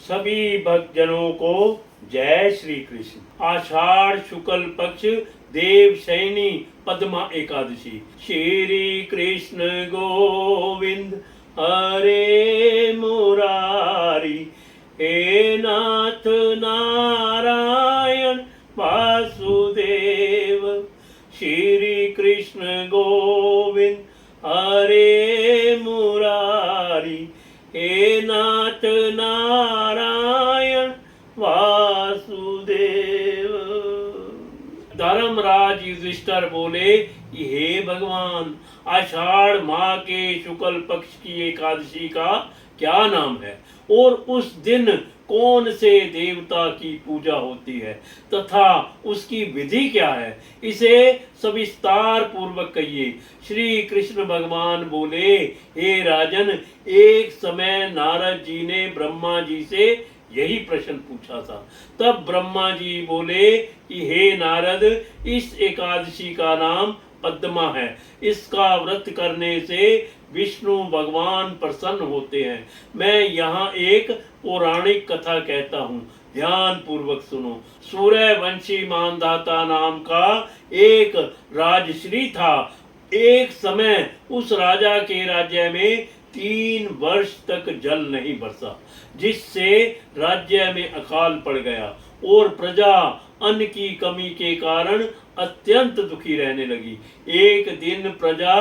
सभी भक्तजनों को जय श्री कृष्ण। आषाढ़ शुक्ल पक्ष देव शयनी पद्मा एकादशी। श्री कृष्ण गोविंद हरे मुरारी, हे नाथ नारायण वासुदेव। श्री कृष्ण गोविंद हरे मुरारी, हे नाथ नारायण वासुदेव। धर्मराज युधिष्ठिर बोले, हे भगवान, आषाढ़ माह के शुक्ल पक्ष की एकादशी का क्या नाम है और उस दिन कौन से देवता की पूजा होती है तथा उसकी विधि क्या है, इसे सविस्तार पूर्वक कहिए। श्री कृष्ण भगवान बोले, हे राजन, एक समय नारद जी ने ब्रह्मा जी से यही प्रश्न पूछा था। तब ब्रह्मा जी बोले कि हे नारद, इस एकादशी का नाम पद्मा है। इसका व्रत करने से विष्णु भगवान प्रसन्न होते हैं। मैं यहाँ एक पौराणिक कथा कहता हूँ, ध्यान पूर्वक सुनो। सूर्यवंशी मानधाता नाम का एक राजश्री था। एक समय उस राजा के राज्य में 3 वर्ष तक जल नहीं बरसा, जिससे राज्य में अकाल पड़ गया और प्रजा अन्न की कमी के कारण अत्यंत दुखी रहने लगी। एक दिन प्रजा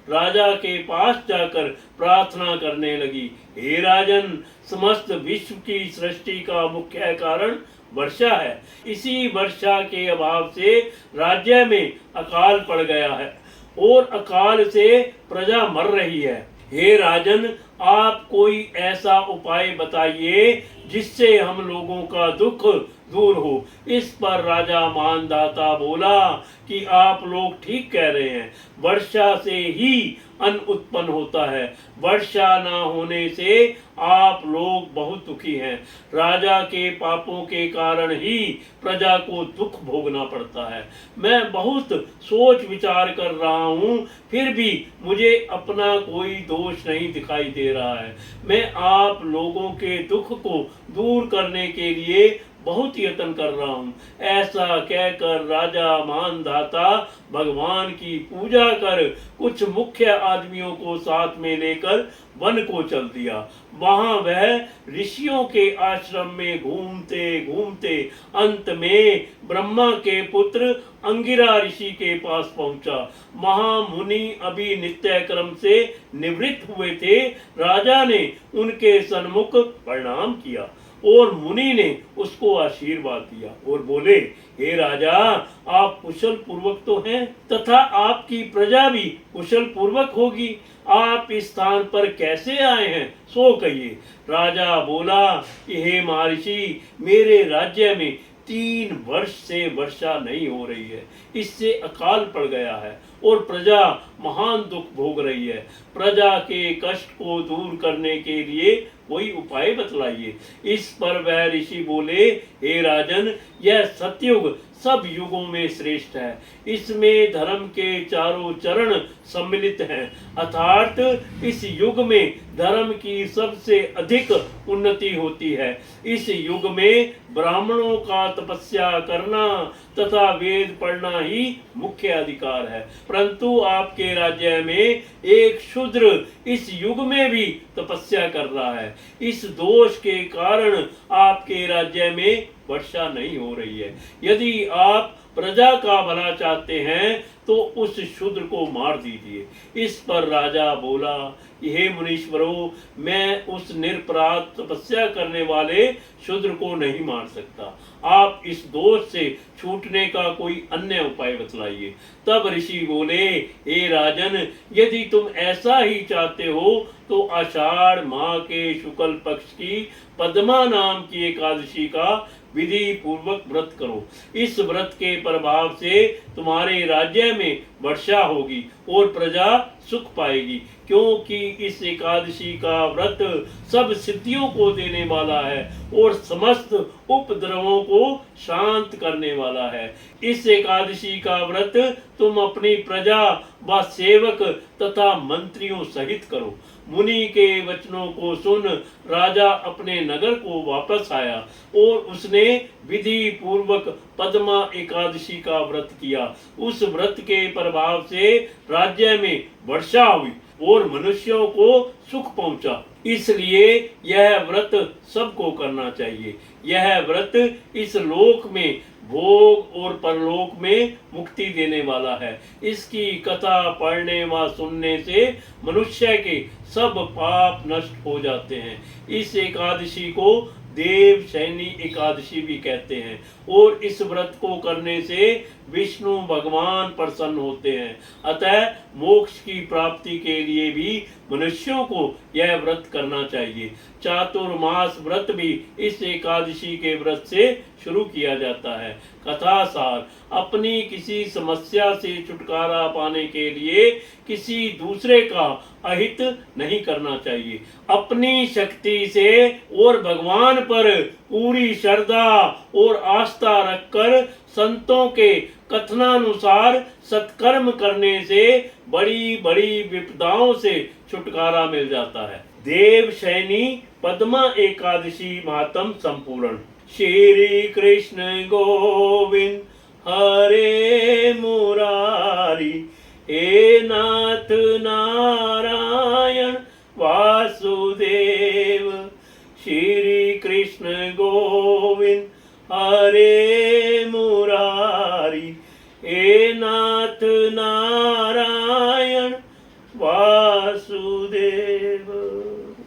राजा के पास जाकर प्रार्थना करने लगी, हे राजन, समस्त विश्व की सृष्टि का मुख्य कारण वर्षा है। इसी वर्षा के अभाव से राज्य में अकाल पड़ गया है और अकाल से प्रजा मर रही है। हे राजन, आप कोई ऐसा उपाय बताइए जिससे हम लोगों का दुख दूर हो। इस पर राजा मानधाता बोला कि आप लोग ठीक कह रहे हैं, वर्षा से ही अन्न उत्पन्न होता है। वर्षा ना होने से आप लोग बहुत दुखी हैं। राजा के पापों के कारण ही प्रजा को दुख भोगना पड़ता है। मैं बहुत सोच विचार कर रहा हूँ, फिर भी मुझे अपना कोई दोष नहीं दिखाई दे रहा है। मैं आप लोगों के दुख को दूर करने के लिए बहुत यत्न कर रहा हूँ। ऐसा कहकर राजा मानधाता भगवान की पूजा कर कुछ मुख्य आदमियों को साथ में लेकर वन को चल दिया। वहां वह ऋषियों के आश्रम में घूमते घूमते अंत में ब्रह्मा के पुत्र अंगिरा ऋषि के पास पहुंचा। महामुनि अभी नित्य क्रम से निवृत्त हुए थे। राजा ने उनके सन्मुख प्रणाम किया और मुनि ने उसको आशीर्वाद दिया और बोले, हे राजा, आप कुशल पूर्वक तो हैं तथा आपकी प्रजा भी कुशल पूर्वक होगी। आप इस स्थान पर कैसे आए हैं सो कहिए। राजा बोला कि हे महर्षि, मेरे राज्य में 3 वर्ष से वर्षा नहीं हो रही है। इससे अकाल पड़ गया है और प्रजा महान दुख भोग रही है। प्रजा के कष्ट को दूर करने के लिए कोई उपाय बतलाइए। इस पर वह ऋषि बोले, हे राजन, यह सतयुग सब युगों में श्रेष्ठ है। इसमें धर्म के चारों चरण सम्मिलित हैं, अर्थात इस युग में धर्म की सबसे अधिक उन्नति होती है। इस युग में ब्राह्मणों का तपस्या करना तथा वेद पढ़ना ही मुख्य अधिकार है। परंतु आपके राज्य में एक शूद्र इस युग में भी तपस्या कर रहा है। इस दोष के कारण आपके राज्य में वर्षा नहीं हो रही है। यदि आप प्रजा का भला चाहते हैं तो उस शूद्र को मार दीजिए। इस पर राजा बोला, हे मुनीश्वरों, मैं उस निरपराध तपस्या करने वाले शूद्र को नहीं मार सकता। आप इस दोष से छूटने का कोई अन्य उपाय बतलाइए। तब ऋषि बोले, हे राजन, यदि तुम ऐसा ही चाहते हो तो आषाढ़ माह के शुक्ल पक्ष की पद्मा नाम की एकादशी का विधि पूर्वक व्रत करो। इस व्रत के प्रभाव से तुम्हारे राज्य में वर्षा होगी और प्रजा सुख पाएगी, क्योंकि इस एकादशी का व्रत सब सिद्धियों को देने वाला है और समस्त उपद्रवों को शांत करने वाला है। इस एकादशी का व्रत तुम अपनी प्रजा व सेवक तथा मंत्रियों सहित करो। मुनि के वचनों को सुन राजा अपने नगर को वापस आया और उसने विधि पूर्वक पद्मा एकादशी का व्रत किया। उस व्रत के प्रभाव से राज्य में वर्षा हुई और मनुष्यों को सुख पहुंचा। इसलिए यह व्रत सबको करना चाहिए। यह व्रत इस लोक में भोग और परलोक में मुक्ति देने वाला है। इसकी कथा पढ़ने व सुनने से मनुष्य के सब पाप नष्ट हो जाते हैं। इस एकादशी को देव शयनी एकादशी भी कहते हैं और इस व्रत को करने से विष्णु भगवान प्रसन्न होते हैं। अतः मोक्ष की प्राप्ति के लिए भी मनुष्यों को यह व्रत करना चाहिए। चातुर्मास व्रत भी इस एकादशी के व्रत से शुरू किया जाता है। कथा सार, अपनी किसी समस्या से छुटकारा पाने के लिए किसी दूसरे का अहित नहीं करना चाहिए। अपनी शक्ति से और भगवान पर पूरी श्रद्धा और आस्था रखकर संतों के कथनानुसार सत्कर्म करने से बड़ी बड़ी विपदाओं से छुटकारा मिल जाता है। देव शयनी पद्मा एकादशी महात्म संपूर्ण। श्री कृष्ण गोविंद हरे मुरारी, हे नाथ नारायण वासुदेव। श्री कृष्ण गोविंद हरे मुरारी, हे नाथ नारायण